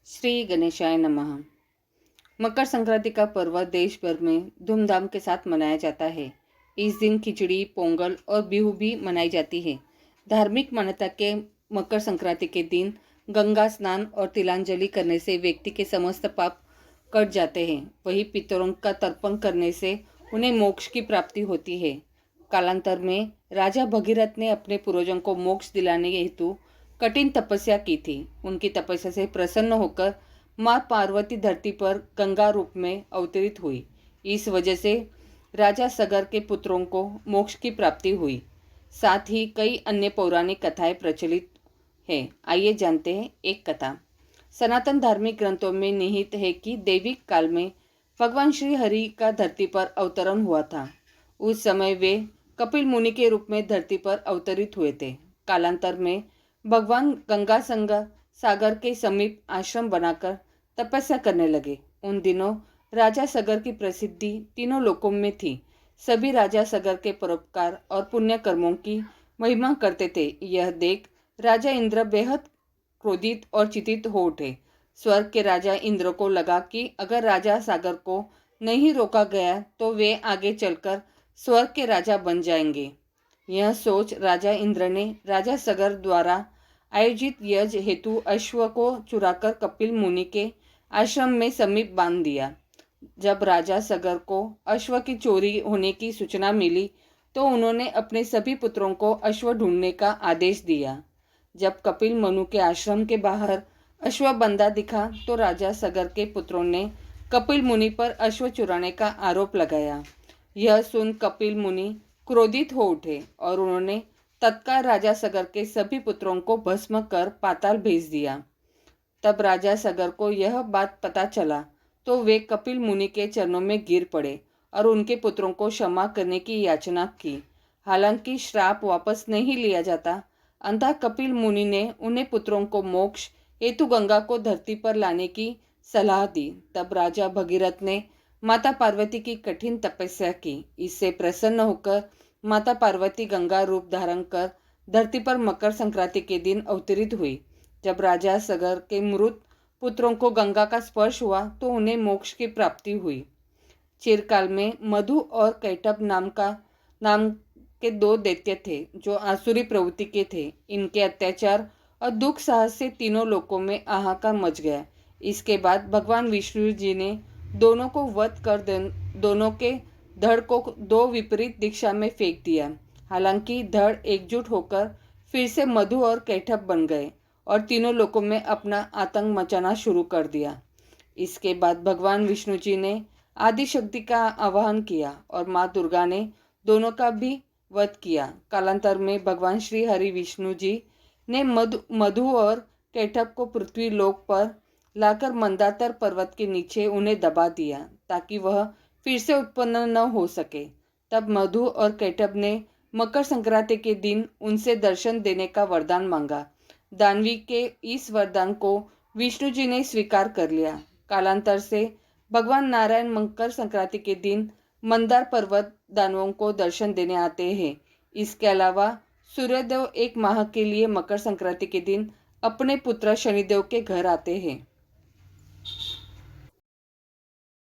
श्री गणेशाय नमः। मकर संक्रांति का पर्व देश भर में धूमधाम के साथ मनाया जाता है। इस दिन खिचड़ी, पोंगल और बिहू भी मनाई जाती है। धार्मिक मान्यता के मकर संक्रांति के दिन गंगा स्नान और तिलांजलि करने से व्यक्ति के समस्त पाप कट जाते हैं। वहीं पितरों का तर्पण करने से उन्हें मोक्ष की प्राप्ति होती है। कालांतर में राजा भगीरथ ने अपने पूर्वजों को मोक्ष दिलाने हेतु कठिन तपस्या की थी। उनकी तपस्या से प्रसन्न होकर माँ पार्वती धरती पर गंगा रूप में अवतरित हुई। इस वजह से राजा सगर के पुत्रों को मोक्ष की प्राप्ति हुई। साथ ही कई अन्य पौराणिक कथाएं प्रचलित हैं। आइए जानते हैं एक कथा। सनातन धार्मिक ग्रंथों में निहित है कि दैविक काल में भगवान श्री हरि का धरती पर अवतरण हुआ था। उस समय वे कपिल मुनि के रूप में धरती पर अवतरित हुए थे। कालांतर में भगवान गंगा सागर के समीप आश्रम बनाकर तपस्या करने लगे। उन दिनों राजा सगर की प्रसिद्धि तीनों लोकों में थी। सभी राजा सगर के परोपकार और पुण्य कर्मों की महिमा करते थे। यह देख राजा इंद्र बेहद क्रोधित और चिंतित हो उठे। स्वर्ग के राजा इंद्र को लगा कि अगर राजा सागर को नहीं रोका गया तो वे आगे चलकर स्वर्ग के राजा बन जाएंगे। यह सोच राजा इंद्र ने राजा सगर द्वारा आयोजित यज्ञ हेतु अश्व को चुराकर कपिल मुनि के आश्रम में समीप बांध दिया। जब राजा सगर को अश्व की चोरी होने की सूचना मिली तो उन्होंने अपने सभी पुत्रों को अश्व ढूंढने का आदेश दिया। जब कपिल मुनि के आश्रम के बाहर अश्व बंधा दिखा तो राजा सगर के पुत्रों ने कपिल मुनि पर अश्व चुराने का आरोप लगाया। यह सुन कपिल मुनि क्रोधित हो उठे और उन्होंने तत्काल राजा सगर के सभी पुत्रों को भस्म कर पाताल भेज दिया। तब राजा सगर को यह बात पता चला तो वे कपिल मुनि के चरणों में गिर पड़े और उनके पुत्रों को क्षमा करने की याचना की। हालांकि श्राप वापस नहीं लिया जाता, अंततः कपिल मुनि ने उन्हें पुत्रों को मोक्ष हेतु गंगा को धरती पर लाने की सलाह दी। तब राजा भगीरथ ने माता पार्वती की कठिन तपस्या की। इससे प्रसन्न होकर माता पार्वती गंगा रूप धारण कर धरती पर मकर संक्रांति के दिन अवतरित हुई। जब राजा सगर के मृत पुत्रों को गंगा का स्पर्श हुआ तो उन्हें मोक्ष की प्राप्ति हुई। चिरकाल में मधु और कैटभ नाम के दो दैत्य थे जो आसुरी प्रवृत्ति के थे। इनके अत्याचार और दुख साहस से तीनों लोकों में हाहाकार मच गया। इसके बाद भगवान विष्णु जी ने दोनों को वध कर दोनों के धड़ को दो विपरीत दिशा में फेंक दिया। हालांकि धड़ एकजुट होकर फिर से मधु और कैटभ बन गए और तीनों लोकों में अपना आतंक मचाना शुरू कर दिया। इसके बाद भगवान विष्णु जी ने आदि शक्ति का आवाहन किया और माँ दुर्गा ने दोनों का भी वध किया। कालांतर में भगवान श्री हरि विष्णु जी ने मधु और कैटभ को पृथ्वी लोक पर लाकर मंदातर पर्वत के नीचे उन्हें दबा दिया ताकि वह फिर से उत्पन्न न हो सके। तब मधु और कैटभ ने मकर संक्रांति के दिन उनसे दर्शन देने का वरदान मांगा। दानवी के इस वरदान को विष्णु जी ने स्वीकार कर लिया। कालांतर से भगवान नारायण मकर संक्रांति के दिन मंदार पर्वत दानवों को दर्शन देने आते हैं। इसके अलावा सूर्यदेव एक माह के लिए मकर संक्रांति के दिन अपने पुत्र शनिदेव के घर आते हैं।